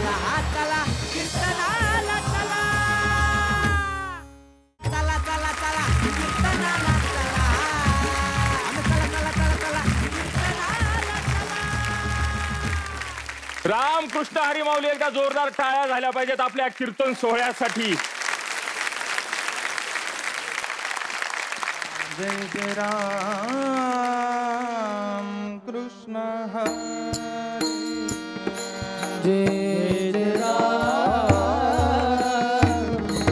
चला चला कीर्तनाला चला चला चला चला कीर्तनाला चला चला चला चला चला कीर्तनाला चला. रामकृष्ण हरी माऊली. एकदा जोरदार टाळ्या झाल्या पाहिजेत आपल्या कीर्तन सोहळ्यासाठी. जय जय राम कृष्ण हरी. जय जय राम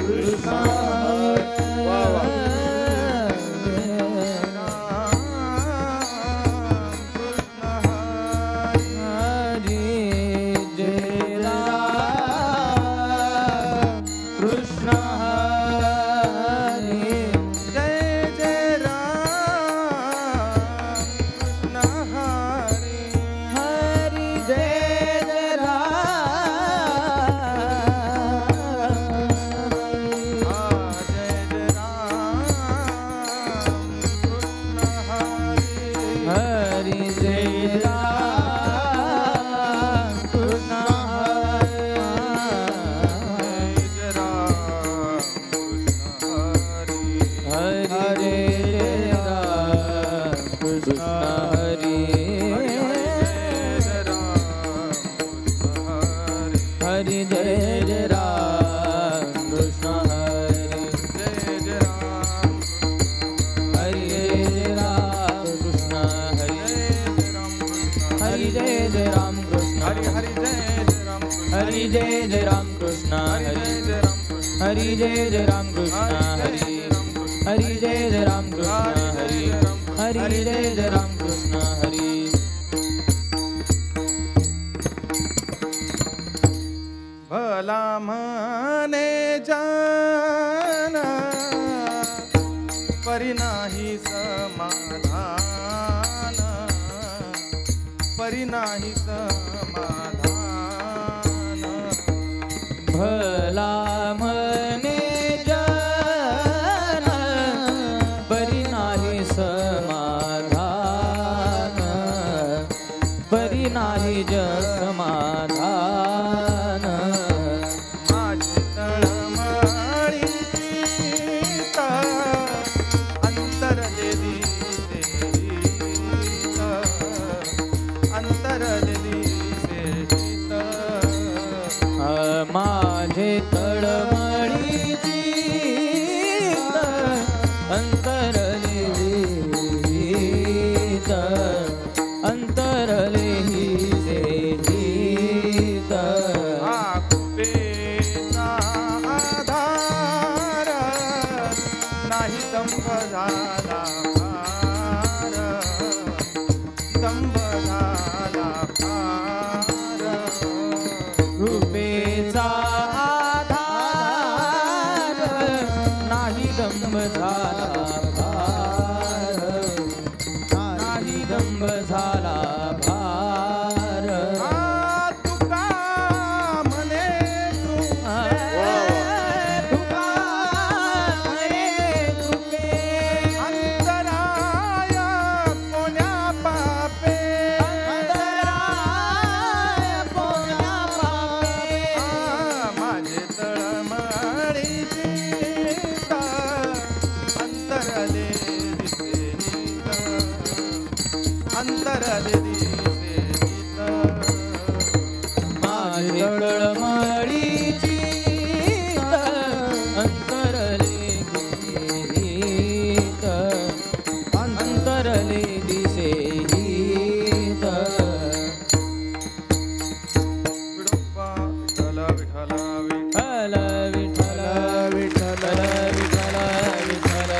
कृष्ण हरि जय जय राम कृष्ण हरि हरि जय जय राम कृष्ण हरि हरि जय जय राम कृष्ण हरि हरि जय जय राम कृष्ण हरि. भला म्हणे जान परी नाही समाधान परी नाही समाधान. भला म्हणे जन परी नाही समाधान परी नाही समाधान. माझी तळमळीत अंतरले दिसे अंतरले दिसे माझे तळमळीची अंतरले अंतरले कृपेचा आधार नाही दंभ झाला फार दंभ झाला फार. कृपेचा आधार नाही दंभ झाला भार नाही दंभ झाला भार. तुका म्हणे तुका म्हणे कृपे अंतराय कोण्या पापे अंतराय कोण्या पापे. माझे तळमळीची अंतरले दिसे अंतरले दिसे माझे तळमळीची अंतरले गीत अंतरले दिसे गीत. विठ्ठल विठ्ठल विठ्ठल विठ्ठल विठ्ठल विठ्ठल विठ्ठल विठ्ठल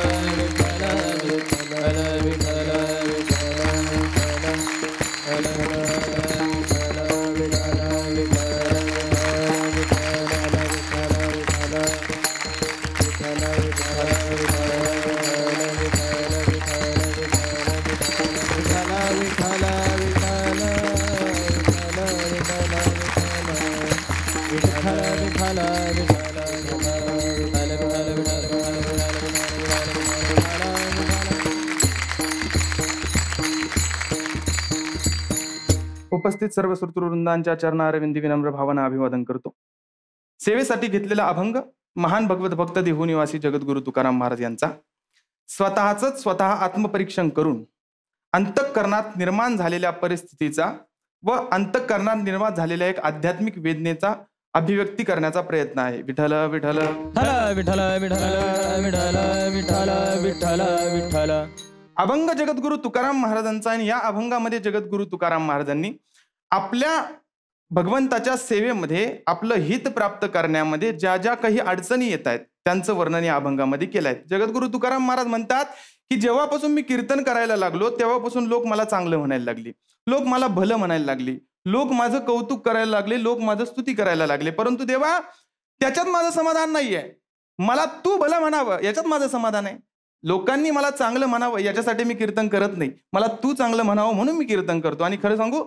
विठ्ठल विठ्ठल उपस्थित सर्व श्रोतृवृंदांच्या चरणारविंदी विनम्र भावना अभिवादन करतो. सेवेसाठी घेतलेला अभंग महान भगवत भक्त देहू निवासी जगद्गुरु तुकाराम महाराज यांचा स्वतः आत्मपरीक्षण करून अंतःकरणात निर्माण झालेल्या परिस्थितीचा व अंतःकरणात निर्माण झालेल्या एक आध्यात्मिक वेदनेचा अभिव्यक्ती करण्याचा प्रयत्न आहे. विठ्ठल विठ्ठल विठ्ठल विठ्ठल विठ्ठल विठ्ठल विठ्ठल विठ्ठल. अभंग जगद्गुरु तुकाराम महाराजांचा. आणि या अभंगामध्ये जगद्गुरु तुकाराम महाराजांनी आपल्या भगवंताच्या सेवेमध्ये आपलं हित प्राप्त करण्यामध्ये ज्या ज्या काही अडचणी येत आहेत त्यांचं वर्णन या अभंगामध्ये केलं आहे. जगद्गुरु तुकाराम महाराज म्हणतात की जेव्हापासून मी कीर्तन करायला लागलो तेव्हापासून लोक मला चांगलं म्हणायला लागली, लोक मला भलं म्हणायला लागली, लोक माझं कौतुक करायला लागले, लोक माझं स्तुती करायला लागले. परंतु देवा, त्याच्यात माझं समाधान नाहीये. मला तू भलं म्हणावं याच्यात माझं समाधान आहे. लोकांनी मला चांगलं म्हणावं याच्यासाठी मी कीर्तन करत नाही. मला तू चांगलं म्हणावं म्हणून मी कीर्तन करतो. आणि खरं सांगू,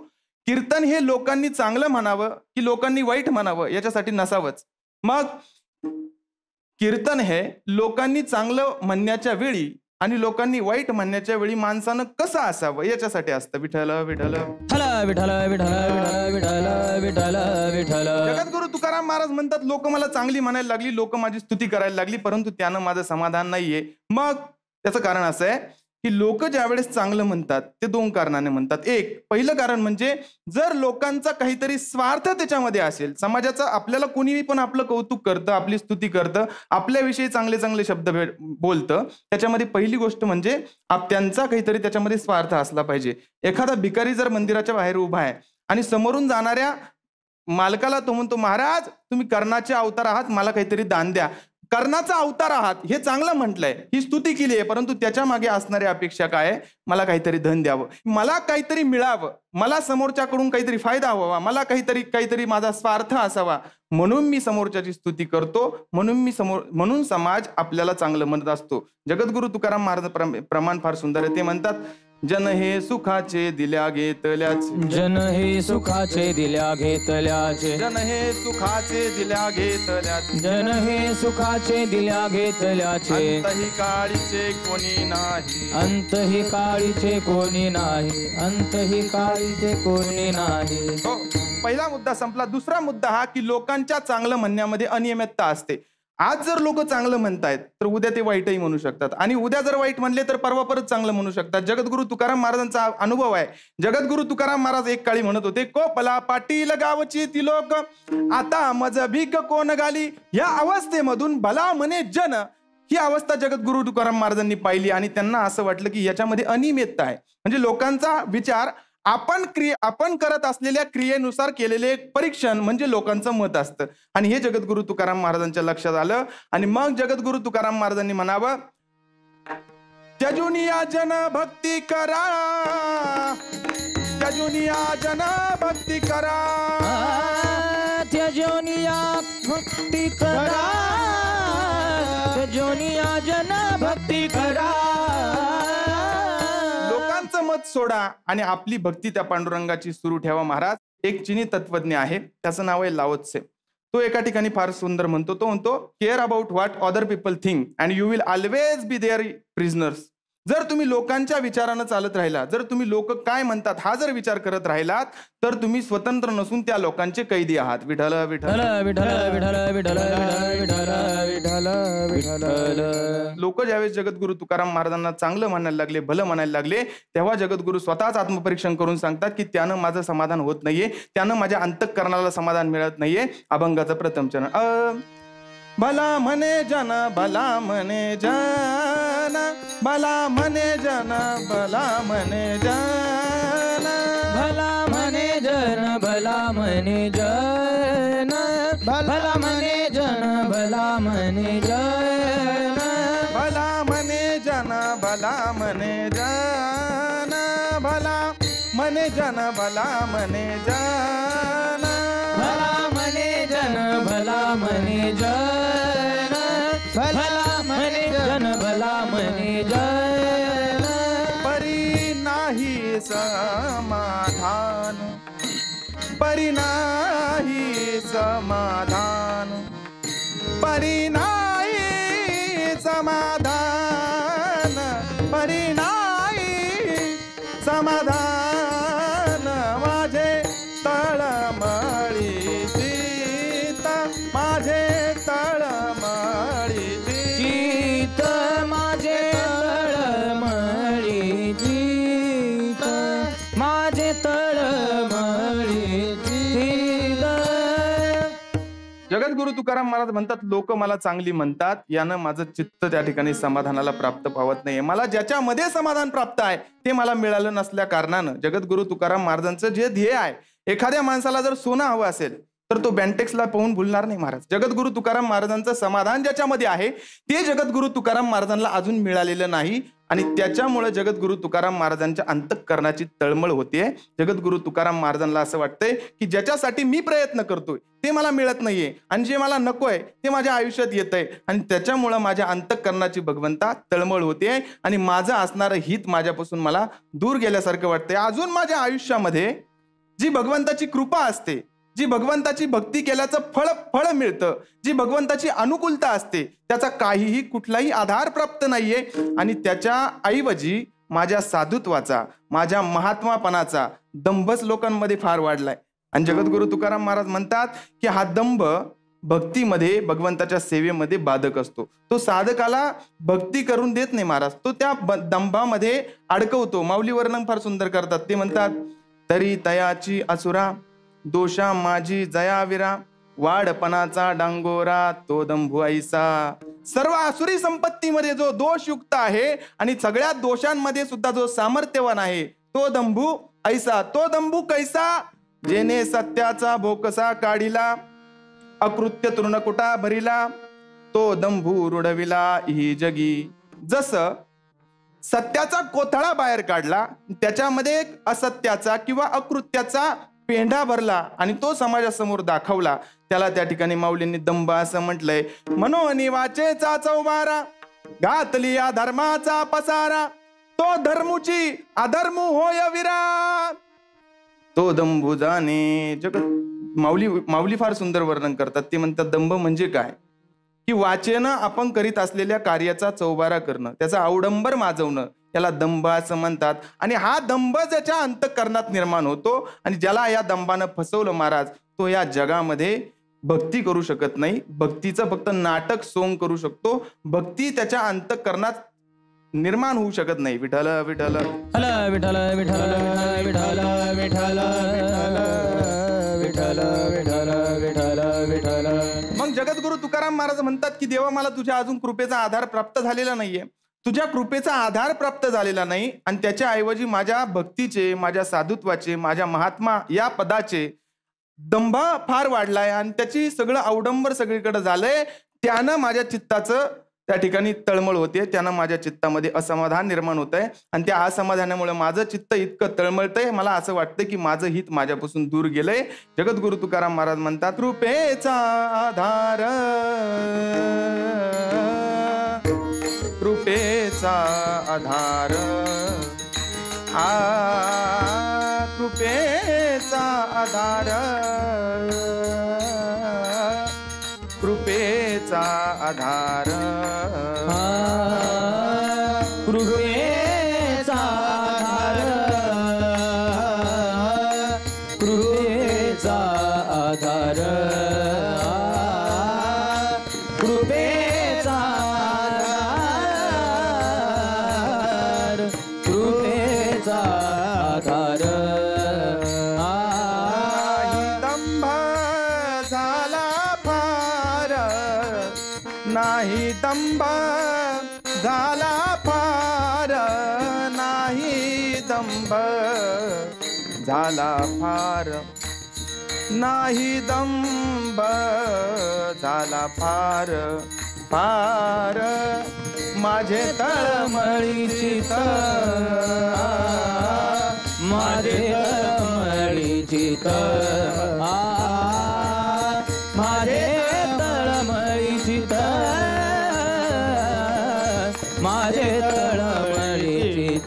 कीर्तन हे लोकांनी चांगलं म्हणावं की लोकांनी वाईट म्हणावं याच्यासाठी नसावंच. मग कीर्तन हे लोकांनी चांगलं म्हणण्याच्या वेळी आणि लोकांनी वाईट म्हणण्याच्या वेळी माणसानं कसं असावं याच्यासाठी असतं. विठ्ठल विठ्ठल विठ्ठल विठ्ठल विठ्ठल विठ्ठल विठ्ठल विठ्ठल. जगद्गुरु तुकाराम महाराज म्हणतात, लोक मला चांगली म्हणायला लागली, लोक माझी स्तुती करायला लागली, परंतु त्यानं माझं समाधान नाहीये. मग त्याचं कारण असं आहे की लोक ज्यावेळेस चांगलं म्हणतात ते दोन कारणाने म्हणतात. एक पहिलं कारण म्हणजे जर लोकांचा काहीतरी स्वार्थ त्याच्यामध्ये असेल, समाजाचा, आपल्याला कोणीही पण आपलं कौतुक करतं, आपली स्तुती करतं, आपल्याविषयी चांगले चांगले शब्द बोलतं, त्याच्यामध्ये पहिली गोष्ट म्हणजे त्यांचा काहीतरी त्याच्यामध्ये स्वार्थ असला पाहिजे. एखादा भिकारी जर मंदिराच्या बाहेर उभा आहे आणि समोरून जाणाऱ्या मालकाला तो म्हणतो, महाराज तुम्ही कर्णाचे अवतार आहात, मला काहीतरी दान द्या. कर्णाचा अवतार आहात हे चांगलं म्हटलंय, ही स्तुती केली आहे, परंतु त्याच्या मागे असणारी अपेक्षा काय आहे? मला काहीतरी धन द्यावं, मला काहीतरी मिळावं, मला समोरच्याकडून काहीतरी फायदा व्हावा, मला काहीतरी माझा स्वार्थ असावा, म्हणून मी समोरच्याची स्तुती करतो, म्हणून समाज आपल्याला चांगलं म्हणत असतो. जगद्गुरु तुकाराम महाराज प्रमाण फार सुंदर आहे. ते म्हणतात, जन हे सुखाचे दिल्या घेतल्याचे, जन हे सुखाचे दिल्या घेतल्याचे, जन हे सुखाचे दिल्या घेतल्याचे, जन हे सुखाचे दिल्या घेतल्याचे, अंतही काळीचे कोणी नाही, अंतही काळीचे कोणी नाही, अंतही काळीचे कोणी नाही. हो, पहिला मुद्दा संपला. दुसरा मुद्दा हा की लोकांच्या चांगलं म्हणण्यामध्ये अनियमितता असते. आज जर लोक चांगलं म्हणतायत तर उद्या ते वाईटही म्हणू शकतात, आणि उद्या जर वाईट म्हणले तर परवा परत चांगलं म्हणू शकतात. जगद्गुरु तुकाराम महाराजांचा अनुभव आहे. जगद्गुरु तुकाराम महाराज एक काळी म्हणत होते, कोपला पाटील गावची ती लोक, आता मज भीक कोण गाली, या अवस्थेमधून भला म्हणे जन, ही अवस्था जगद्गुरु तुकाराम महाराजांनी पाहिली. आणि त्यांना असं वाटलं की याच्यामध्ये अनियमितता आहे. म्हणजे लोकांचा विचार आपण करत असलेल्या क्रियेनुसार केलेले एक परीक्षण म्हणजे लोकांचं मत असतं. आणि हे जगद्गुरु तुकाराम महाराजांच्या लक्षात आलं. आणि मग जगद्गुरु तुकाराम महाराजांनी म्हणावं, त्यजुनिया जन भक्ती करा, त्यजुनिया जन भक्ती करा, त्यजुनिया भक्ती करा, त्यजुनिया जन भक्ती करा. मत सोडा आणि आपली भक्ती त्या पांडुरंगाची सुरू ठेवा. महाराज एक चीनी तत्वज्ञ आहे, त्याचं नाव आहे लाओ त्से. तो एका ठिकाणी फार सुंदर म्हणतो, तो म्हणतो, care about what other people think and you will always be their prisoners. जर तुम्ही लोकांच्या विचारानं चालत राहिला, जर तुम्ही लोक काय म्हणतात हा जर विचार करत राहिलात, तर तुम्ही स्वतंत्र नसून त्या लोकांचे कैदी आहात. विठ्ठल विठ्ठल विठ्ठल विठ्ठल विठ्ठल विठ्ठल विठ्ठल विठ्ठल. लोक ज्यावेळेस जगद्गुरु तुकाराम महाराजांना चांगलं म्हणायला लागले, भलं म्हणायला लागले, तेव्हा जगद्गुरु स्वतःच आत्मपरीक्षण करून सांगतात की त्यानं माझं समाधान होत नाहीये, त्यानं माझ्या अंतःकरणाला समाधान मिळत नाहीये. अभंगाचं प्रथम चरण. भला म्हणे जन, भला म्हणे जन, भला म्हणे जन, भला म्हणे जन, भला म्हणे जन, भला म्हणे जन, भला म्हणे जन, भला म्हणे जन, भला म्हणे जन, भला म्हणे जन, भला म्हणे जन, भला म्हणे जन, भला म्हणे जन, भला म्हणे जन, भला म्हणे जन, भला म्हणे जन. परी नाही समाधान, परी नाही समाधान, परी नाही समाधान, परी नाही समाधान. माझे जगद्गुरु तुकाराम महाराज म्हणतात, लोक मला चांगली म्हणतात, यानं माझं चित्त त्या ठिकाणी समाधानाला प्राप्त पावत नाहीये. मला ज्याच्यामध्ये समाधान प्राप्त आहे ते मला मिळालं नसल्या कारणानं जगद्गुरु तुकाराम महाराजांचं जे ध्येय आहे, एखाद्या माणसाला जर सोनं हवं असेल तर तो बँटेक्सला पाहून भुलणार नाही महाराज. जगद्गुरु तुकाराम महाराजांचं समाधान ज्याच्यामध्ये आहे ते जगद्गुरु तुकाराम महाराजांना अजून मिळालेलं नाही आणि त्याच्यामुळे जगद्गुरु तुकाराम महाराजांच्या अंतःकरणाची तळमळ होते. जगद्गुरु तुकाराम महाराजांना असं वाटतंय की ज्याच्यासाठी मी प्रयत्न करतोय ते मला मिळत नाहीये आणि जे मला नकोय ते माझ्या आयुष्यात येतंय आणि त्याच्यामुळे माझ्या अंतःकरणाची भगवंता तळमळ होते आणि माझं असणारं हित माझ्यापासून मला दूर गेल्यासारखं वाटतंय. अजून माझ्या आयुष्यामध्ये जी भगवंताची कृपा असते, जी भगवंताची भक्ती केल्याचं फळ मिळतं, जी भगवंताची अनुकूलता असते, त्याचा काहीही कुठलाही आधार प्राप्त नाहीये आणि त्याच्या ऐवजी माझ्या साधुत्वाचा, माझ्या महात्मापणाचा दंभच लोकांमध्ये फार वाढलाय. आणि जगद्गुरु तुकाराम महाराज म्हणतात की हा दंभ भक्तीमध्ये, भगवंताच्या सेवेमध्ये बाधक असतो. तो साधकाला भक्ती करून देत नाही महाराज, तो त्या दंभामध्ये अडकवतो. माऊली वर्णन फार सुंदर करतात. ते म्हणतात, तरी तयाची असुरा दोषा माझी जयाविरा, वाढपणाचा डांगोरा तो दंभू ऐसा. सर्व आसुरी संपत्तीमध्ये जो दोषयुक्त आहे आणि सगळ्या दोषांमध्ये सुद्धा जो सामर्थ्यवान आहे तो दंभू ऐसा. तो दंभू कैसा, जेने सत्याचा भोकसा काढिला, अकृत्य तृणकुटा भरिला, तो दंभू रुडविला ही जगी. जसं सत्याचा कोथळा बाहेर काढला, त्याच्यामध्ये एक असत्याचा किंवा अकृत्याचा पेंढा भरला आणि तो समाजासमोर दाखवला, त्याला त्या ठिकाणी माऊलींनी दंभ असं म्हटलंय. मनोनी वाचेचा चौबारा, घातली या धर्माचा पसारा, तो धर्मुची अधर्म होय विरा, तो दंभू जाणे जगत. माऊली फार सुंदर वर्णन करतात. ते म्हणतात दंभ म्हणजे काय, की वाचेनं आपण करीत असलेल्या कार्याचा चौबारा करणं, त्याचा अवडंबर माजवणं, त्याला दंभ असं म्हणतात. आणि हा दंभ ज्याच्या अंतःकरणात निर्माण होतो आणि ज्याला या दंभानं फसवलं महाराज, तो या जगामध्ये भक्ती करू शकत नाही. भक्तीचं फक्त नाटक सोंग करू शकतो. भक्ती त्याच्या अंतःकरणात निर्माण होऊ शकत नाही. विठ्ठल विठ्ठल विठ्ठल विठ्ठल विठ्ठल विठ्ठल विठ्ठल विठ्ठल विठ्ठल विठ्ठल. मग जगद्गुरु तुकाराम महाराज म्हणतात की देवा, मला तुझ्या अजून कृपेचा आधार प्राप्त झालेला नाहीये. तुझ्या कृपेचा आधार प्राप्त झालेला नाही आणि त्याच्या ऐवजी माझ्या भक्तीचे, माझ्या साधुत्वाचे, माझ्या महात्मा या पदाचे दंभ फार वाढलाय आणि त्याची सगळं अवडंबर सगळीकडे झालंय. त्यानं माझ्या चित्ताचं त्या ठिकाणी तळमळ होते, त्यानं माझ्या चित्तामध्ये असमाधान निर्माण होत आहे आणि त्या असमाधानामुळे माझं चित्त इतकं तळमळतंय, मला असं वाटतंय की माझं हित माझ्यापासून दूर गेलंय. जगद्गुरु तुकाराम महाराज म्हणतात, कृपेचा आधार, कृपेचा आधार, कृपेचा आधार, कृपेचा आधार, कृपेचा आधार, कृपेचा आधार, कृपेचा आधार, कृपेचा आधार. नाही दंभ झाला फार, नाही दंभ झाला फार, नाही दंभ झाला फार, फार माझे तळमळीची माझे तळमळीची माझे तळमळीची माझे तळमळीची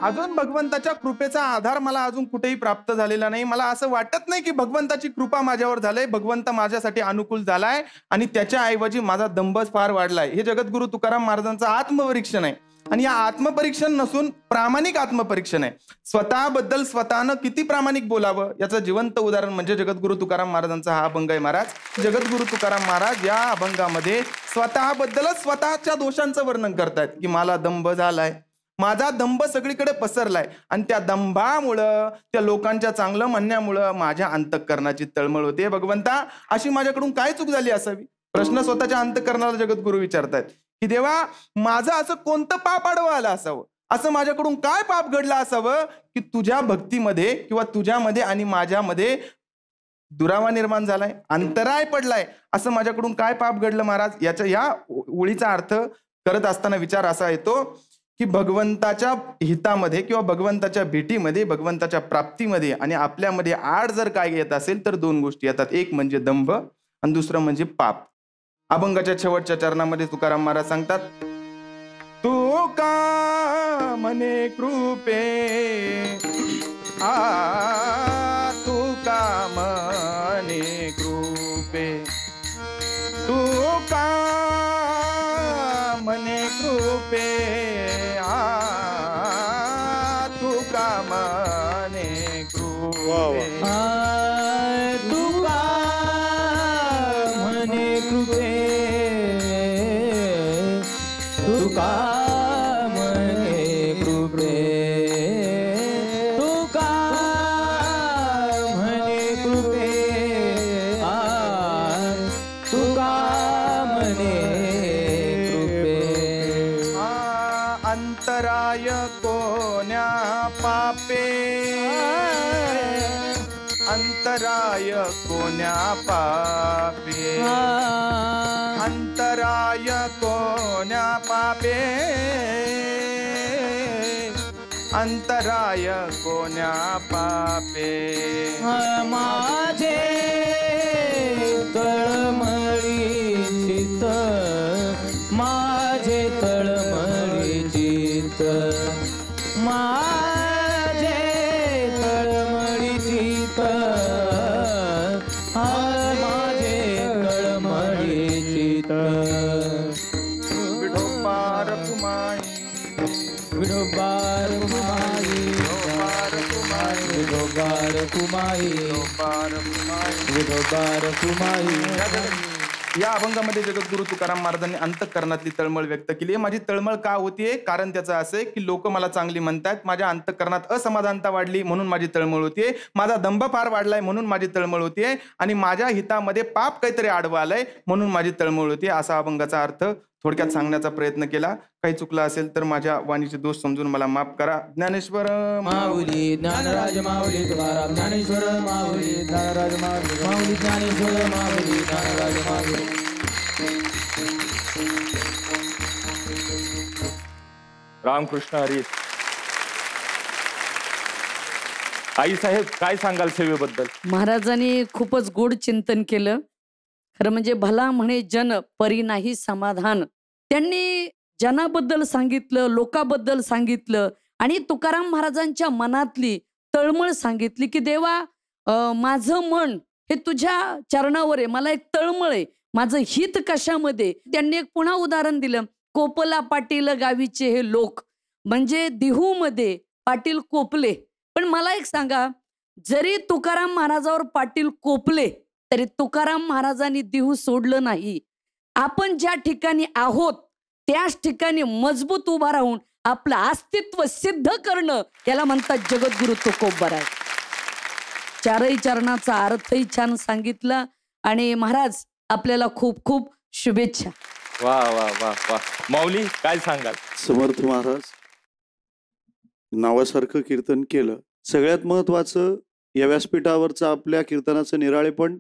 अजून भगवंताच्या कृपेचा आधार मला अजून कुठेही प्राप्त झालेला नाही. मला असं वाटत नाही की भगवंताची कृपा माझ्यावर झालंय, भगवंत माझ्यासाठी अनुकूल झालाय आणि त्याच्या ऐवजी माझा दंभच फार वाढलाय. हे जगद्गुरु तुकाराम महाराजांचं आत्मपरीक्षण आहे आणि या आत्मपरीक्षण नसून प्रामाणिक आत्मपरीक्षण आहे. स्वतःबद्दल स्वतःनं किती प्रामाणिक बोलावं याचं जिवंत उदाहरण म्हणजे जगद्गुरु तुकाराम महाराजांचा हा अभंग आहे महाराज. जगद्गुरु तुकाराम महाराज या अभंगामध्ये स्वतःबद्दलच स्वतःच्या दोषांचं वर्णन करतायत की मला दंभ झालाय, माझा दंभ सगळीकडे पसरलाय आणि त्या दंभामुळं, त्या लोकांच्या चांगलं म्हणण्यामुळं माझ्या अंतःकरणाची तळमळ होते. भगवंता, अशी माझ्याकडून काय चूक झाली असावी? प्रश्न स्वतःच्या अंतःकरणाला जगद्गुरु विचारतायत की देवा, माझं असं कोणतं पाप आडवं आलं असावं, असं माझ्याकडून काय पाप घडलं असावं की तुझ्या भक्तीमध्ये किंवा तुझ्यामध्ये आणि माझ्यामध्ये दुरावा निर्माण झालाय, अंतराय पडलाय, असं माझ्याकडून काय पाप घडलं महाराज? या ओळीचा अर्थ करत असताना विचार असा येतो की भगवंताच्या हितामध्ये किंवा भगवंताच्या भेटीमध्ये, भगवंताच्या प्राप्तीमध्ये आणि आपल्यामध्ये आड जर काय येत असेल तर दोन गोष्टी येतात. एक म्हणजे दंभ आणि दुसरं म्हणजे पाप. अभंगाच्या शेवटच्या चरणामध्ये तुकाराम महाराज सांगतात, तू का म्हणे कृपे तू का म्हणे कृपे, तू का म्हणे कृपे तू का म्हणे कृपे. तुका म्हणे कृपे, तुका म्हणे कृपे, तुका म्हणे कृपे, तुका म्हणे कृपे. अंतराय कोण्या पापे, अंतराय कोण्या पापे, अंतराय कोण्या पापे, अंतराय कोण्या पापे. माझे तळमळी चित, माझे तळमळी चित, माझे तळमळी चित, माझे तळमळी चित. विठोबा रखुमाई, विठोबा रखुमाई, विठोबा रखुमाई, विठोबा रखुमाई. या अभंगामध्ये जगद्गुरु तुकाराम महाराजांनी अंतःकरणातली तळमळ व्यक्त केली आहे. माझी तळमळ का होतीये? कारण त्याचं असं आहे की लोक मला चांगली म्हणतात, माझ्या अंतःकरणात असमाधानता वाढली म्हणून माझी तळमळ होतीये, माझा दंभ फार वाढलाय म्हणून माझी तळमळ होतीये आणि माझ्या हितामध्ये पाप काहीतरी आडवं आलंय म्हणून माझी तळमळ होतीये. असा अभंगाचा अर्थ थोडक्यात सांगण्याचा प्रयत्न केला. काही चुकलं असेल तर माझ्या वाणीचे दोष समजून मला माफ करा. ज्ञानेश्वर माऊली, ज्ञानराज माऊली, तुकाराम ज्ञानेश्वर माऊली, ज्ञानराज माऊली, माऊली ज्ञानेश्वर माऊली, ज्ञानराज माऊली. रामकृष्ण हरी. आई साहेब, काय सांगाल सेवेबद्दल? महाराजांनी खूपच गोड चिंतन केलं. खरं म्हणजे भला म्हणे जन परी नाही समाधान. त्यांनी जनाबद्दल सांगितलं, लोकाबद्दल सांगितलं आणि तुकाराम महाराजांच्या मनातली तळमळ सांगितली की देवा, माझं मन हे तुझ्या चरणावर आहे, मला एक तळमळ आहे, माझं हित कशामध्ये. त्यांनी एक पुन्हा उदाहरण दिलं, कोपला पाटील गावीचे हे लोक, म्हणजे देहूमध्ये पाटील कोपले. पण मला एक सांगा, जरी तुकाराम महाराजावर पाटील कोपले तरी तुकाराम महाराजांनी देहू सोडलं नाही. आपण ज्या ठिकाणी आहोत त्याच ठिकाणी मजबूत उभा राहून आपलं अस्तित्व सिद्ध करणं, याला म्हणतात जगद्गुरु तुकोबराय. चारही चरणाचा अर्थही छान सांगितला आणि महाराज आपल्याला खूप खूप शुभेच्छा. वा वा वा वा. माऊली, काय सांगाल? समर्थ महाराज नावासारखं कीर्तन केलं. सगळ्यात महत्वाचं या व्यासपीठावरचं आपल्या कीर्तनाचं निराळेपण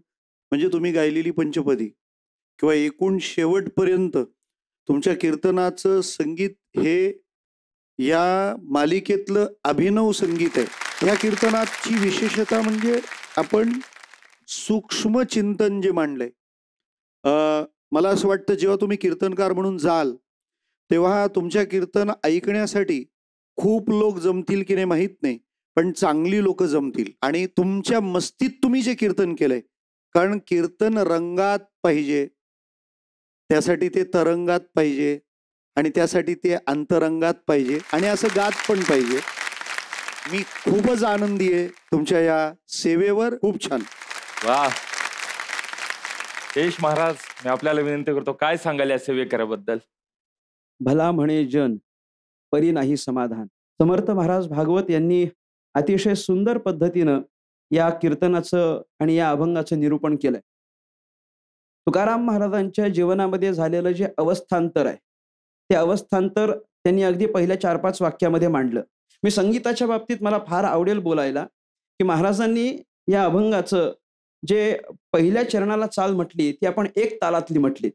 म्हणजे तुम्ही गायलेली पंचपदी किंवा एकूण शेवटपर्यंत तुमच्या कीर्तनाचं संगीत हे या मालिकेतलं अभिनव संगीत आहे. या कीर्तनाची विशेषता म्हणजे आपण सूक्ष्म चिंतन जे मांडलंय. मला असं वाटतं जेव्हा तुम्ही कीर्तनकार म्हणून जाल तेव्हा तुमच्या कीर्तन ऐकण्यासाठी खूप लोक जमतील की नाही माहीत नाही, पण चांगली लोक जमतील. आणि तुमच्या मस्तीत तुम्ही जे कीर्तन केलंय, कारण कीर्तन रंगात पाहिजे, त्यासाठी ते तरंगात पाहिजे आणि त्यासाठी ते अंतरंगात पाहिजे आणि असं गात पण पाहिजे. मी खूपच आनंदी आहे तुमच्या या सेवेवर. खूप छान. वा. यश महाराज, मी आपल्याला विनंती करतो, काय सांगाल या सेवेकराबद्दल? भला म्हणे जन परी नाही समाधान. समर्थ महाराज भागवत यांनी अतिशय सुंदर पद्धतीनं या कीर्तनाचं आणि या अभंगाचं निरूपण केलंय. तुकाराम महाराजांच्या जीवनामध्ये झालेलं जे अवस्थांतर आहे ते अवस्थांतर त्यांनी अगदी पहिल्या 4-5 वाक्यामध्ये मांडलं. मी संगीताच्या बाबतीत मला फार आवडेल बोलायला की महाराजांनी या अभंगाचं जे पहिल्या चरणाला चाल म्हटली ती आपण 1 तालातली म्हटलीत.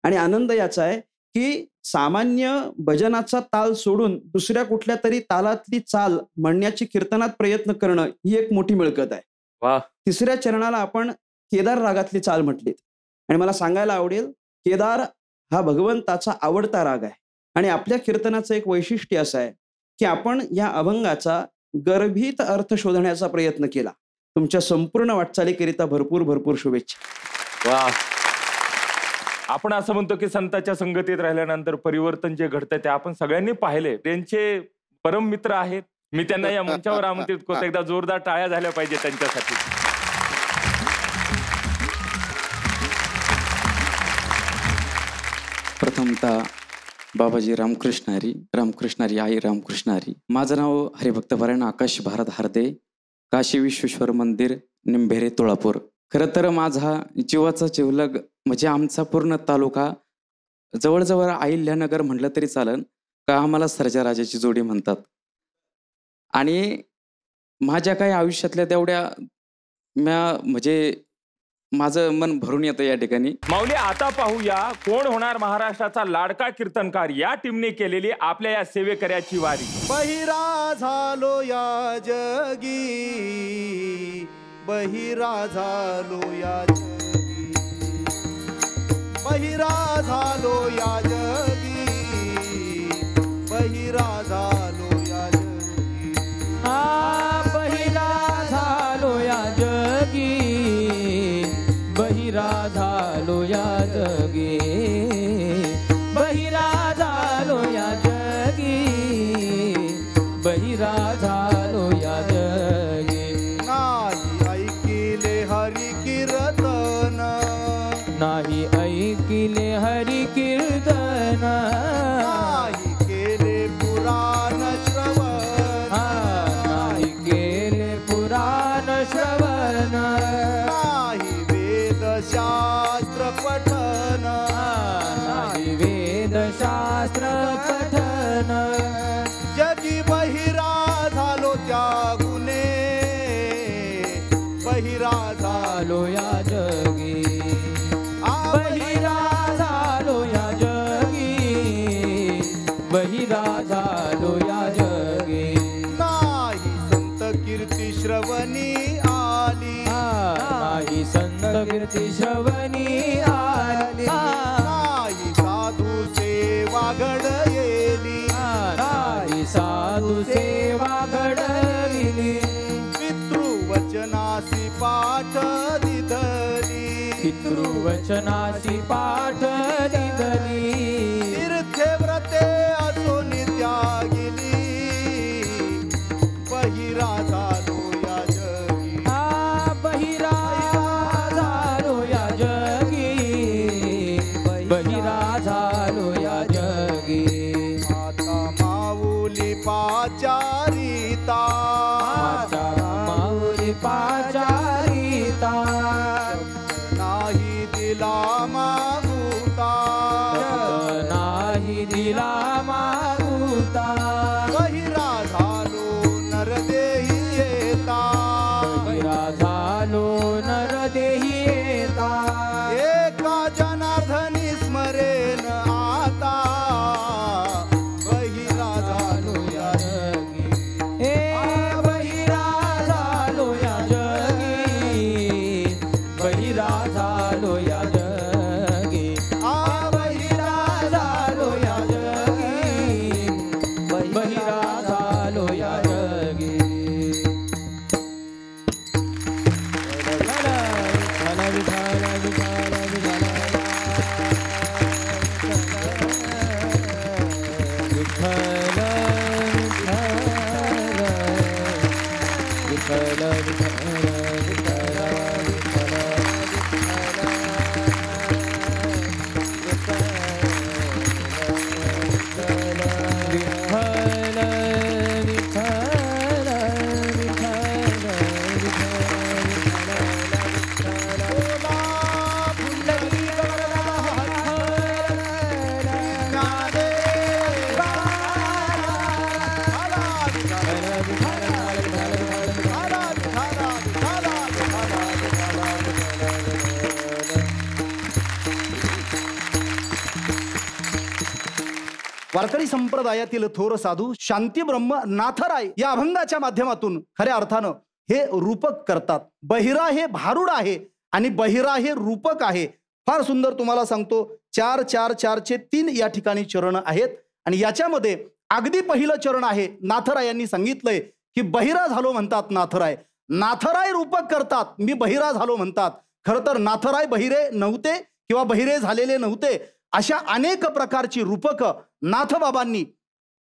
आणि आनंद याचा आहे की सामान्य भजनाचा ताल सोडून दुसऱ्या कुठल्या तरी तालातली चाल म्हणण्याची कीर्तनात प्रयत्न करणं ही एक मोठी मिळकत आहे. वाह. 3ऱ्या चरणाला आपण केदार रागातली चाल म्हटलीत. आणि मला सांगायला आवडेल केदार हा भगवंताचा आवडता राग आहे. आणि आपल्या कीर्तनाचं एक वैशिष्ट्य असं आहे की आपण या अभंगाचा गर्भित अर्थ शोधण्याचा प्रयत्न केला. तुमच्या संपूर्ण वाटचालीकरिता भरपूर भरपूर शुभेच्छा. वा. आपण असं म्हणतो की संतांच्या संगतीत राहिल्यानंतर परिवर्तन जे घडतं ते आपण सगळ्यांनी पाहिले. त्यांचे परम मित्र आहेत. मी त्यांना या मंचावर आमंत्रित करतो. एकदा जोरदार टाळ्या झाल्या पाहिजे त्यांच्यासाठी. प्रथमतः बाबाजी रामकृष्ण हरी, रामकृष्ण हरी, आई रामकृष्ण हरी. माझं नाव हरिभक्तपरायण आकाश भारत हार्दे, काशी विश्वेश्वर मंदिर, निंभेरे, तुळापूर. खरं तर माझा जीवाचा जिवलग म्हणजे आमचा पूर्ण तालुका जवळजवळ अहिल्यानगर म्हटलं तरी चालेल का आम्हाला सर्जाराजाची जोडी म्हणतात. आणि माझ्या काही आयुष्यातल्या तेवढ्या म्हणजे माझं मन भरून येतं या ठिकाणी. माऊली, आता पाहूया कोण होणार महाराष्ट्राचा लाडका कीर्तनकार. या टीमने केलेली आपल्या या सेवेकऱ्याची वारी. बहिरा झालो या जगी, बहिरा झालो या जगी, बहिरा झालो या जगी, बहिरा झालो या जगी. बहिरा झालो या जगी, बहिरा झालो या जगी, बहिरा झालो या जगी, बहिरा झालो या जगी. नाही ऐकिले हरी कीर्तन, नाही ऐकिले हरी कीर्तन, नाही केले पुराण श्रवण, नाही केले पुराण श्रवण, नाही वेदशास्त्र पठन, नाही वेदशास्त्र पठन. जगी बहिरा झालो त्या गुणे, बहिरा झालो या जगी, आ बहिरा झालो या जगी, बहिरा झालो या जगी. नाही संत कीर्ती श्रवणी आली, नाही संत कीर्ती श्रवणी आली, नाही साधू सेवा घडयेली, नाही साधू सेवा घडविली. पितृवचनासी पाठ दिधली, पितृवचनाची पाठ दिधली. तीर्थे व्रते असो नित्यागिली, बहिरा झालो या जगी, बहिरा झालो या जगी, बहिरा झालो या जगी. माता माऊली पाचारिता, माऊली पाचारिता, नाही दिला मागुता, नाही दिला मागुता. बहिरा झालो नरदेही येता, बहिरा झालो नरदेही येता. एका जनार्दनी स्मरेन आता, बहिरा झालो या जगी, बहिरा झालो या जगी, बहिरा झालो या जगी. बहिरा झालो या जगी, बहिरा झालो या जगी. विठ्ठल वारकरी संप्रदायातील थोर साधू शांती ब्रह्म नाथराय या अभंगाच्या माध्यमातून खऱ्या अर्थानं हे रूपक करतात. बहिरा हे भारुड आहे आणि बहिरा हे रूपक आहे. फार सुंदर तुम्हाला सांगतो, 4 4 4 3 या ठिकाणी चरण आहेत आणि याच्यामध्ये अगदी पहिलं चरण आहे. नाथराय यांनी सांगितलंय की बहिरा झालो म्हणतात नाथराय. नाथराय रूपक करतात, मी बहिरा झालो म्हणतात. खरं तर नाथराय बहिरे नव्हते किंवा बहिरे झालेले नव्हते. अशा अनेक प्रकारची रूपक नाथबाबांनी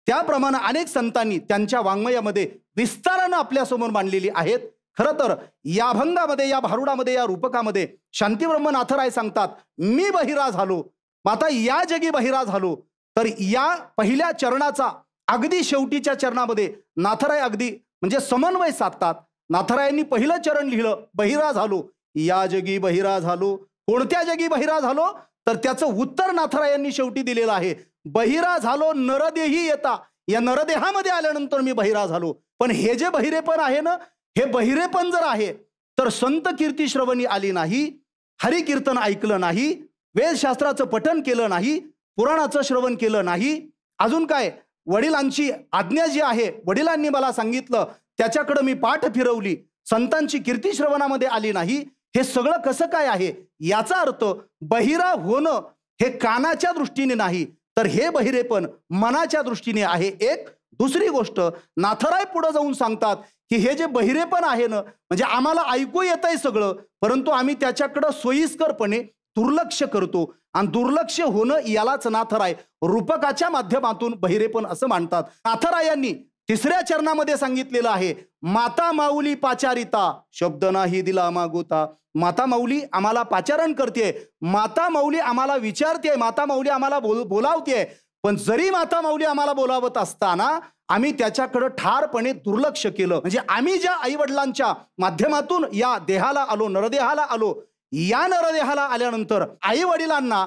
त्याप्रमाणे अनेक संतांनी त्यांच्या वाङ्मयामध्ये विस्तारानं आपल्यासमोर मांडलेली आहेत. खरं तर या अभंगामध्ये, या भारुडामध्ये, या रूपकामध्ये शांतीब्रह्म नाथराय सांगतात मी बहिरा झालो. आता या जगी बहिरा झालो. तर या पहिल्या चरणाचा अगदी शेवटीच्या चरणामध्ये नाथराय अगदी म्हणजे समन्वय साधतात. नाथरायांनी पहिलं चरण लिहिलं बहिरा झालो. या जगी बहिरा झालो. कोणत्या जगी बहिरा झालो? तर त्याचं उत्तर नाथरायांनी शेवटी दिलेलं आहे. बहिरा झालो नरदेही येता. या नरदेहामध्ये आल्यानंतर मी बहिरा झालो. पण हे जे बहिरेपण आहे ना, हे बहिरेपण जर आहे तर संत कीर्ती श्रवणी आली नाही, हरिकीर्तन ऐकलं नाही, वेदशास्त्राचं पठन केलं नाही, पुराणाचं श्रवण केलं नाही, अजून काय वडिलांची आज्ञा जी आहे वडिलांनी मला सांगितलं त्याच्याकडे मी पाठ फिरवली, संतांची कीर्ती श्रवणामध्ये आली नाही, हे सगळं कसं काय आहे? याचा अर्थ बहिरा होणं हे कानाच्या दृष्टीने नाही, तर हे बहिरेपण मनाच्या दृष्टीने आहे. एक दुसरी गोष्ट नाथराय पुढे जाऊन सांगतात की हे जे बहिरेपण आहे ना, म्हणजे आम्हाला ऐकू येतंय सगळं, परंतु आम्ही त्याच्याकडं सोयीस्करपणे दुर्लक्ष करतो आणि दुर्लक्ष होणं यालाच नाथराय रूपकाच्या माध्यमातून बहिरेपण असं मानतात. नाथरायांनी तिसऱ्या चरणामध्ये सांगितलेलं आहे माता माऊली पाचारिता शब्द नाही दिला मागोता. माता माऊली आम्हाला पाचारण करते, माता माऊली आम्हाला विचारते, माता माऊली आम्हाला बोलावते. पण जरी माता माऊली आम्हाला बोलावत असताना आम्ही त्याच्याकडे ठारपणे दुर्लक्ष केलं. म्हणजे आम्ही ज्या आई वडिलांच्या माध्यमातून या देहाला आलो, नरदेहाला आलो, या नरदेहाला आल्यानंतर आई वडिलांना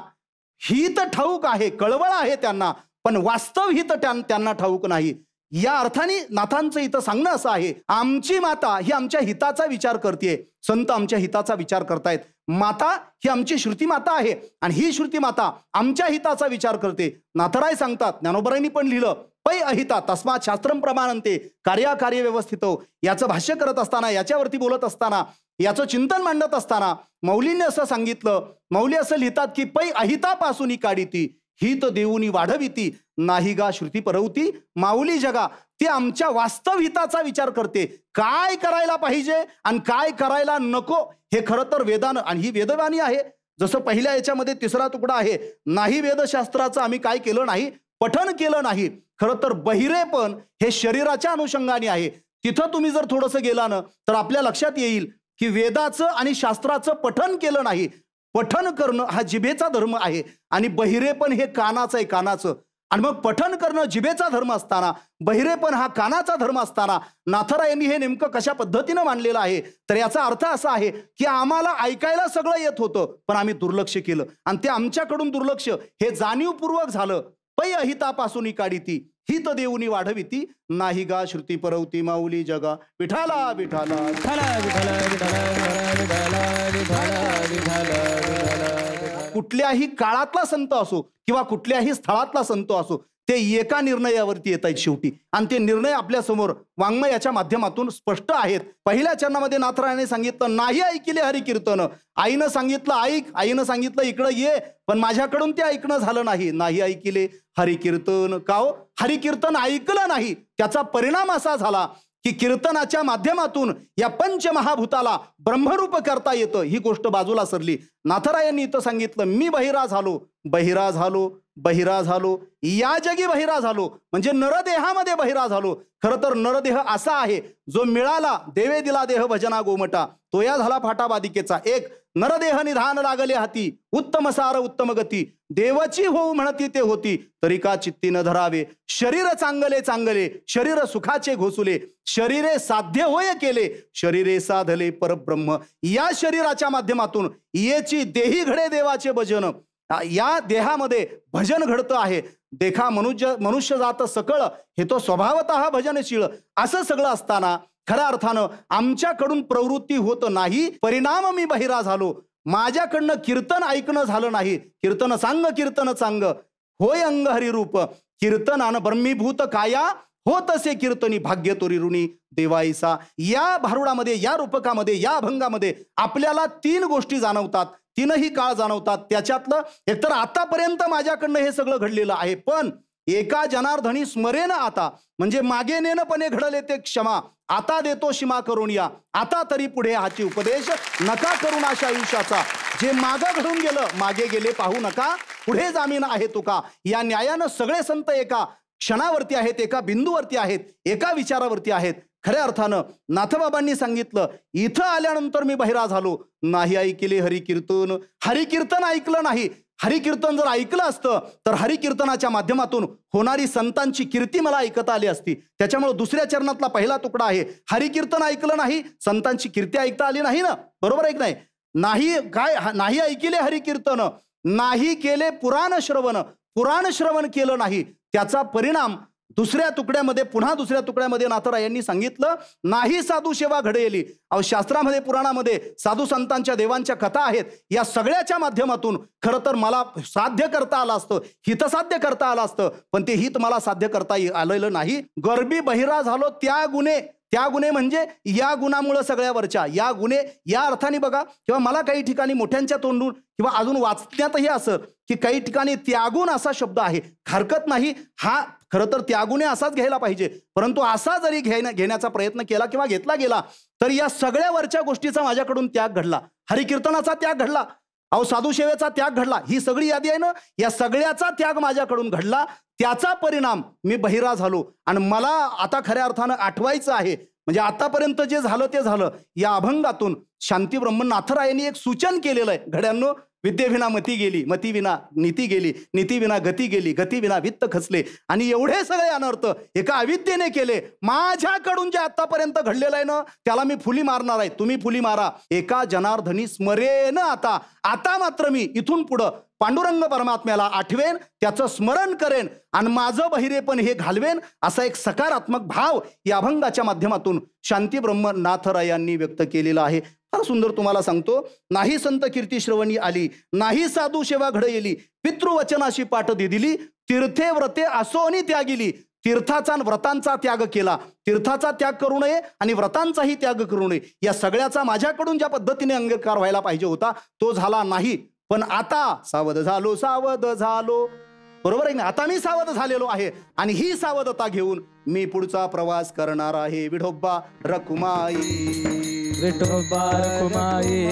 हित ठाऊक आहे, कळवळ आहे त्यांना, पण वास्तव हित त्यांना ठाऊक नाही. या अर्थाने नाथांचं इथं सांगणं असं आहे आमची माता ही आमच्या हिताचा विचार करते, संत आमच्या हिताचा विचार करतायत. माता ही आमची श्रुती माता आहे आणि ही श्रुती माता आमच्या हिताचा विचार करते. नाथराय सांगतात, ज्ञानोबरांनी पण लिहिलं पै अहिता तस्मात शास्त्रम प्रमाणंते कार्याकार्य व्यवस्थित. याचं भाष्य करत असताना, याच्यावरती बोलत असताना, याचं चिंतन मांडत असताना मौलींनी असं सांगितलं, मौली असं लिहितात की पै अहितापासून काढीती हित देऊनी वाढविती नाही गा श्रुती परवती. माऊली जगा ती आमच्या वास्तव हिताचा विचार करते, काय करायला पाहिजे आणि काय करायला नको हे खरं तर वेदानं, आणि ही वेदवाणी आहे. जसं पहिल्या याच्यामध्ये तिसरा तुकडा आहे, नाही वेदशास्त्राचं आम्ही काय केलं नाही, पठन केलं नाही. खरं तर बहिरेपण हे शरीराच्या अनुषंगाने आहे. तिथं तुम्ही जर थोडंसं गेला ना तर आपल्या लक्षात येईल की वेदाचं आणि शास्त्राचं पठन केलं नाही. पठन करणं हा जिभेचा धर्म आहे आणि बहिरेपण हे कानाचं आहे, कानाचं. आणि मग पठन करणं जिभेचा धर्म असताना बहिरेपण हा कानाचा धर्म असताना नाथरायांनी हे नेमकं कशा पद्धतीनं मांडलेलं आहे, तर याचा अर्थ असा आहे की आम्हाला ऐकायला सगळं येत होतं पण आम्ही दुर्लक्ष केलं आणि ते आमच्याकडून दुर्लक्ष हे जाणीवपूर्वक झालं. पै अहितापासून काढीती हित देऊनी वाढविती नाही गा श्रुती परवती माऊली जगा. विठाला विठाला कुठल्याही काळातला संत असो किंवा कुठल्याही स्थळातला संत असो, ते एका निर्णयावरती येत आहेत शेवटी, आणि ते निर्णय आपल्या समोर वाङ्मयाच्या माध्यमातून स्पष्ट आहेत. पहिल्या चरणामध्ये नाथरायाने सांगितलं नाही ऐकिले हरिकीर्तन. आईनं सांगितलं ऐक, आईनं सांगितलं इकडं ये, पण माझ्याकडून ते ऐकणं झालं नाही. नाही ऐकिले हरिकीर्तन. का हो? हरिकीर्तन ऐकलं नाही, त्याचा परिणाम असा झाला की कीर्तनाच्या माध्यमातून या पंचमहाभूताला ब्रह्मरूप करता येतं. ही गोष्ट बाजूला सरली. नाथरायांनी इथं सांगितलं मी बहिरा झालो, बहिरा झालो, बहिरा झालो, या जगी बहिरा झालो, म्हणजे नरदेहामध्ये बहिरा झालो. खरं तर नरदेह असा आहे जो मिळाला देवे दिला देह भजना गोमटा, तो या झाला फाटाबादिकेचा. एक नरदेह निधान लागले हाती, उत्तम सार उत्तम गती, देवाची होऊ म्हणती ते होती, तरी का चित्ती न धरावे. शरीर चांगले चांगले, शरीर सुखाचे घोसुले, शरीरे साध्य होय केले, शरीरे साधले परब्रह्म. या शरीराच्या माध्यमातून येची देही घडे देवाचे भजन. या देहामध्ये भजन घडतं आहे. देखा मनुष्य जात सकळ, हे तो स्वभावतः भजनशील. असं सगळं असताना खऱ्या अर्थानं आमच्याकडून प्रवृत्ती होत नाही, परिणाम मी बहिरा झालो. माझ्याकडनं कीर्तन ऐकणं झालं नाही. कीर्तन सांग कीर्तन सांग होय अंग हरिरूप. कीर्तनान ब्रह्मीभूत काया होत असे कीर्तनी भाग्य तोरी ऋणी देवाईसा. या भारुडामध्ये, या रूपकामध्ये, या अभंगामध्ये आपल्याला 3 गोष्टी जाणवतात, 3ही काळ जाणवतात. त्याच्यातलं एकतर आतापर्यंत माझ्याकडनं हे सगळं घडलेलं आहे, पण एका जनार्दनी स्मरेन आता, म्हणजे मागे नेनपणे घडले ते क्षमा, आता देतो क्षमा करून या, आता तरी पुढे हाची उपदेश, नका करून अशा आयुष्याचा, जे मागं घडून गेलं मागे गेले पाहू नका, पुढे जामीन आहे तुका. या न्यायानं सगळे संत एका क्षणावरती आहेत, एका बिंदूवरती आहेत, एका विचारावरती आहेत. खऱ्या अर्थानं नाथबाबांनी सांगितलं, इथं आल्यानंतर मी बहिरा झालो, नाही ऐकले हरिकीर्तन. हरिकीर्तन ऐकलं नाही. हरिकीर्तन जर ऐकलं असतं तर हरिकीर्तनाच्या माध्यमातून होणारी संतांची कीर्ती मला ऐकता आली असती. त्याच्यामुळे 2ऱ्या चरणातला पहिला तुकडा आहे, हरिकीर्तन ऐकलं नाही, संतांची कीर्ती ऐकता आली नाही ना. बरोबर आहे की नाही? नाही ऐकले हरिकीर्तन, नाही केले पुराण श्रवण केलं नाही, त्याचा परिणाम 2ऱ्या तुकड्यामध्ये, पुन्हा 2ऱ्या तुकड्यामध्ये नाथरायांनी सांगितलं, नाही साधू सेवा घडेली. अहो, शास्त्रामध्ये, पुराणामध्ये साधू संतांच्या, देवांच्या कथा आहेत. या सगळ्याच्या माध्यमातून खरं तर मला साध्य करता आलं असतं, हित साध्य करता आलं असतं, पण ते हित मला साध्य करता आलेलं नाही. गर्भी बहिरा झालो त्या गुणे म्हणजे या गुणामुळे सगळ्यावरच्या या गुणे, या अर्थाने बघा. किंवा मला काही ठिकाणी मोठ्यांच्या तोंडून किंवा अजून वाचण्यातही असं की काही ठिकाणी त्यागुण असा शब्द आहे, हरकत नाही. हा खरं तर त्यागुणे असाच घ्यायला पाहिजे, परंतु असा जरी घेण्याचा प्रयत्न केला किंवा घेतला गेला तर या सगळ्यावरच्या गोष्टीचा माझ्याकडून त्याग घडला. हरिकीर्तनाचा त्याग घडला, अहो साधू सेवेचा त्याग घडला. ही सगळी यादी आहे ना, या सगळ्याचा त्याग माझ्याकडून घडला. त्याचा परिणाम मी बहिरा झालो. आणि मला आता खऱ्या अर्थानं आठवायचं आहे, म्हणजे आतापर्यंत जे झालं ते झालं. या अभंगातून शांती ब्रह्मनाथरायांनी एक सूचन केलेलं आहे, घड्यांनो, विद्येविना मती गेली, मतीविना नीती गेली, नीतीविना गती गेली, गतीविना वित्त खचले. आणि एवढे सगळे अनर्थ एका अविद्येने केले. माझ्याकडून जे आतापर्यंत घडलेलं आहे ना, त्याला मी फुली मारणार आहे. तुम्ही फुली मारा. एका जनार्दनी स्मरेन आता मात्र मी इथून पुढं पांडुरंग परमात्म्याला आठवेन, त्याचं स्मरण करेन आणि माझं बहिरेपण हे घालवेन, असा एक सकारात्मक भाव या अभंगाच्या माध्यमातून शांती ब्रह्मनाथरायांनी व्यक्त केलेला आहे. फार सुंदर. तुम्हाला सांगतो, नाही संत कीर्ती श्रवणी आली, नाही साधू सेवा घडयली, पितृवचनाशी पाठ दिली, तीर्थे व्रते असोनी त्यागिली. तीर्थाचा व्रतांचा त्याग केला, तीर्थाचा त्याग करू नये आणि व्रतांचाही त्याग करू नये. या सगळ्याचा माझ्याकडून ज्या पद्धतीने अंगीकार व्हायला पाहिजे होता तो झाला नाही. पण आता सावध झालो. बरोबर आहे ना? आता मी सावध झालेलो आहे आणि ही सावधता घेऊन मी पुढचा प्रवास करणार आहे. विठोबा रखुमाई, विठोबा रखुमाई,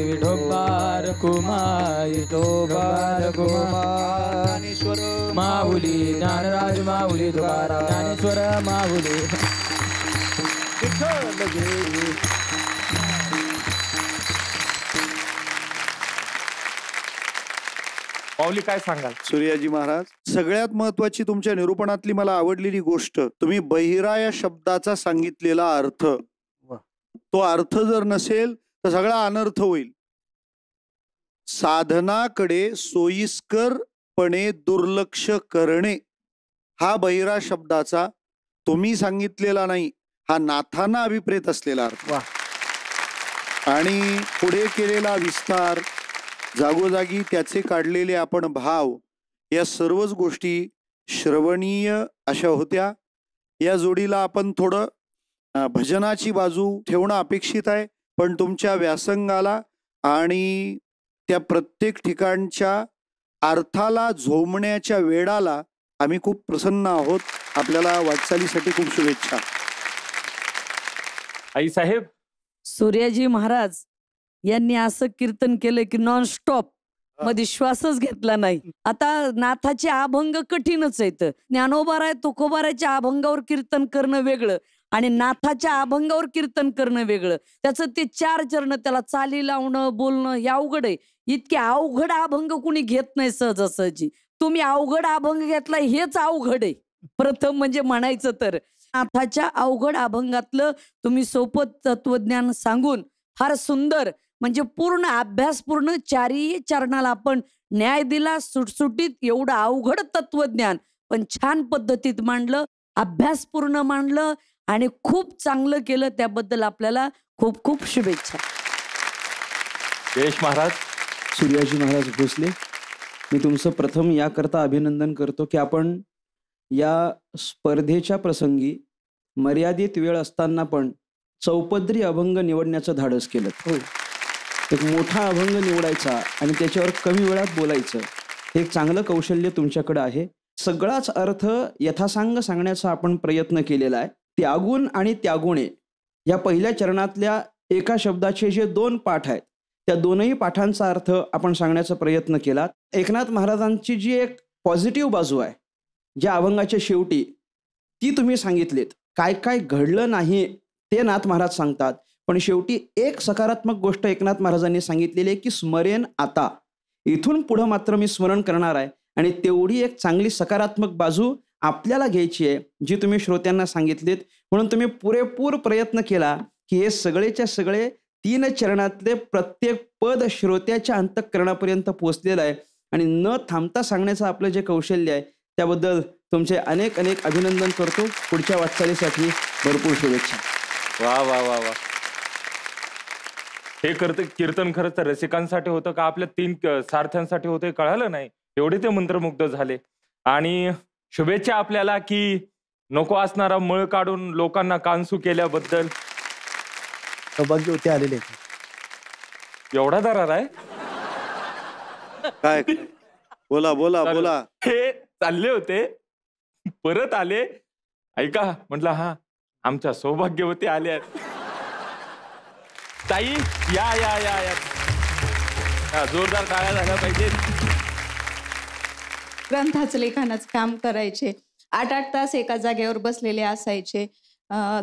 विठोबा रखुमाई, विठोबा रखुमाई. ज्ञानेश्वर माऊली, ज्ञानराज माऊली, तुकाराम ज्ञानेश्वर माऊली. विठ्ठल गे. माऊली काय सांगाल? सूर्याजी महाराज, सगळ्यात महत्वाची तुमच्या निरूपणातली मला आवडलेली गोष्ट, तुम्ही बहिरा या शब्दाचा सांगितलेला अर्थ, तो अर्थ जर नसेल तर सगळा अनर्थ होईल. साधनाकडे सोयीस्करपणे दुर्लक्ष करणे, हा बहिरा शब्दाचा तुम्ही सांगितलेला नाही, हा नाथांना अभिप्रेत असलेला अर्थ. आणि पुढे केलेला विस्तार, जागोजागी त्याचे काढलेले आपण भाव, या सर्वच गोष्टी श्रवणीय अशा होत्या. या जोडीला आपण थोडं भजनाची बाजू ठेवणं अपेक्षित आहे, पण तुमच्या व्यासंगाला आणि त्या प्रत्येक ठिकाणच्या अर्थाला झोमण्याच्या वेळाला आम्ही खूप प्रसन्न आहोत. आपल्याला वाटचालीसाठी खूप शुभेच्छा. आई साहेब, सूर्याजी महाराज यांनी असं कीर्तन केलं की नॉनस्टॉप, मध्ये श्वासच घेतला नाही. आता नाथाचे अभंग कठीणच आहेत. ज्ञानोबाराय तुकोबारायच्या अभंगावर कीर्तन करणं वेगळं आणि नाथाच्या अभंगावर कीर्तन करणं वेगळं. त्याचं ते 4 चरण, त्याला चाली लावणं, बोलणं हे अवघड आहे. इतके अवघड अभंग कुणी घेत नाही सहजासहजी. तुम्ही अवघड अभंग घेतला हेच अवघड आहे. प्रथम म्हणजे म्हणायचं तर नाथाच्या अवघड अभंगातलं तुम्ही सोपं तत्वज्ञान सांगून फार सुंदर, म्हणजे पूर्ण अभ्यासपूर्ण 4ही चरणाला आपण न्याय दिला. सुटसुटीत एवढं अवघड तत्वज्ञान पण छान पद्धतीत मांडलं, अभ्यासपूर्ण मांडलं आणि खूप चांगलं केलं. त्याबद्दल आपल्याला खूप खूप शुभेच्छा. यश महाराज. सूर्याजी महाराज भोसले, मी तुमचं प्रथम याकरता अभिनंदन करतो की आपण या स्पर्धेच्या प्रसंगी मर्यादित वेळ असताना पण चौपदरी अभंग निवडण्याचं धाडस केलं. एक मोठा अभंग निवडायचा आणि त्याच्यावर कमी वेळात बोलायचं, हे एक चांगलं कौशल्य तुमच्याकडे आहे. सगळाच अर्थ यथासांग सांगण्याचा आपण प्रयत्न केलेला आहे. त्यागून आणि त्यागुणे या पहिल्या चरणातल्या एका शब्दाचे जे 2 पाठ आहेत, त्या दोनही पाठांचा अर्थ आपण सांगण्याचा प्रयत्न केला. एकनाथ महाराजांची जी एक पॉझिटिव्ह बाजू आहे, ज्या अभंगाच्या शेवटी ती तुम्ही सांगितलीत. काय काय घडलं नाही ते नाथ महाराज सांगतात, पण शेवटी एक सकारात्मक गोष्ट एकनाथ महाराजांनी सांगितलेली आहे की स्मरेन आता, इथून पुढं मात्र मी स्मरण करणार आहे. आणि तेवढी एक चांगली सकारात्मक बाजू आपल्याला घ्यायची आहे, जी तुम्ही श्रोत्यांना सांगितलीत. म्हणून तुम्ही पुरेपूर प्रयत्न केला की हे सगळेच्या सगळे 3 चरणातले प्रत्येक पद श्रोत्याच्या अंतःकरणापर्यंत पोहोचलेलं आहे. आणि न थांबता सांगण्याचं आपलं जे कौशल्य आहे त्याबद्दल तुमचे अनेक अनेक अभिनंदन करतो. पुढच्या वाटचालीसाठी भरपूर शुभेच्छा. वा वा वा वा. हे कीर्तन खरंच तर रसिकांसाठी होतं का आपल्या 3 सारथ्यांसाठी होतं कळालं नाही. एवढे ते मंत्रमुग्ध झाले. आणि शुभेच्छा आपल्याला की नको असणारा मळ काढून लोकांना कानसू केल्याबद्दल. सौभाग्यवती आलेले एवढा दरार आहे काय बोला बोला बोला. हे चालले होते परत आले, ऐका म्हटलं हा आमच्या सौभाग्यवती आल्या. ताई या या या या, जोरदार टाळ्या झाल्या पाहिजेत. ग्रंथाचं लेखनाचं काम करायचे, 8-8 तास एका जागेवर बसलेले असायचे.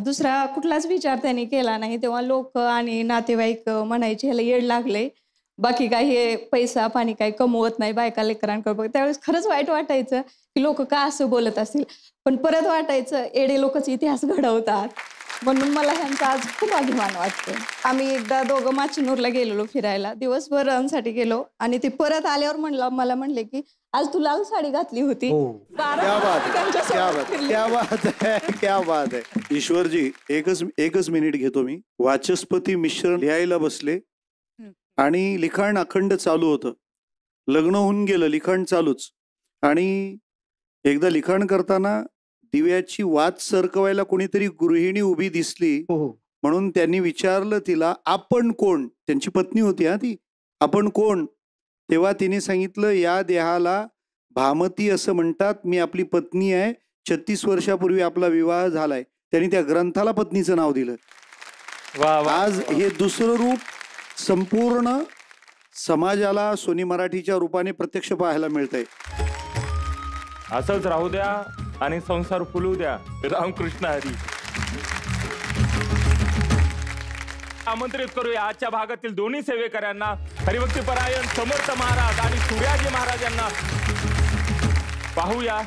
दुसरा कुठलाच विचार त्यांनी केला नाही. तेव्हा लोक आणि नातेवाईक म्हणायचे ह्याला येड लागले, बाकी काही हे पैसा पाणी काही कमवत नाही, बायका लेकरांकडे. त्यावेळेस खरंच वाईट वाटायचं की लोक का असं बोलत असतील. पण परत वाटायचं एडे लोकच इतिहास घडवतात. म्हणून मला ह्यांचा आज खूप अभिमान वाटतो. आम्ही एकदा दोघं माचीनूरला गेलेलो फिरायला, दिवसभरांसाठी गेलो. आणि ते परत आल्यावर मला म्हणले की आज तू लाल साडी घातली होती. क्या बात आहे. ईश्वरजी एकच मिनिट घेतो मी. वाचस्पती मिश्रण लिहायला बसले आणि लिखाण अखंड चालू होतं. लग्न होऊन गेलं, लिखाण चालूच. आणि एकदा लिखाण करताना दिव्याची वात सरकवायला कोणीतरी गृहिणी उभी दिसली, म्हणून त्यांनी विचारलं तिला आपण कोण. त्यांची पत्नी होती हा ती. आपण कोण. तेव्हा तिने सांगितलं या देहाला भामती असं म्हणतात, मी आपली पत्नी आहे, 36 वर्षापूर्वी आपला विवाह झालाय. त्यांनी त्या ग्रंथाला पत्नीचं नाव दिलं. आज हे दुसरं रूप संपूर्ण समाजाला सोनी मराठीच्या रूपाने प्रत्यक्ष पाहायला मिळतंय. असंच राहू द्या आणि संसार फुलू द्या. रामकृष्ण हरी. आमंत्रित करूया आजच्या भागातील दोन्ही सेवेकऱ्यांना, हरिभक्तीपरायण समर्थ महाराज आणि सूर्याजी महाराज यांना. पाहूया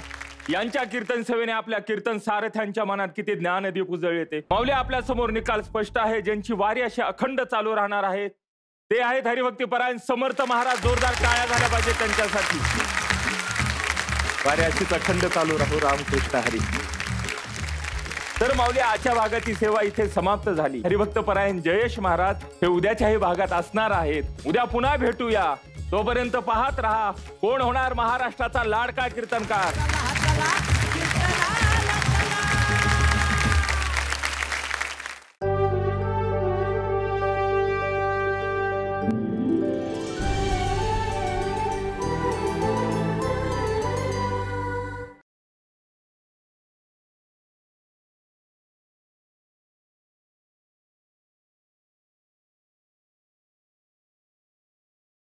यांच्या कीर्तन सेवेने आपल्या कीर्तन सारथ्यांच्या मनात किती ज्ञानदीप उजळले ते. माऊली आपल्या समोर निकाल स्पष्ट आहे. ज्यांची वारी अशी अखंड चालू राहणार आहे ते आहेत हरिभक्तीपरायण समर्थ महाराज. जोरदार टाळ्या झाल्या पाहिजे त्यांच्यासाठी. वारी अशीच अखंड चालू राहू. रामकृष्ण हरी. तर माऊली आजच्या भागाची सेवा इथे समाप्त झाली. हरिभक्तपरायण जयेश महाराज हे उद्याच्याही भागात असणार आहेत. उद्या पुन्हा भेटूया. तोपर्यंत पाहत रहा कोण होणार महाराष्ट्राचा लाडका कीर्तनकार.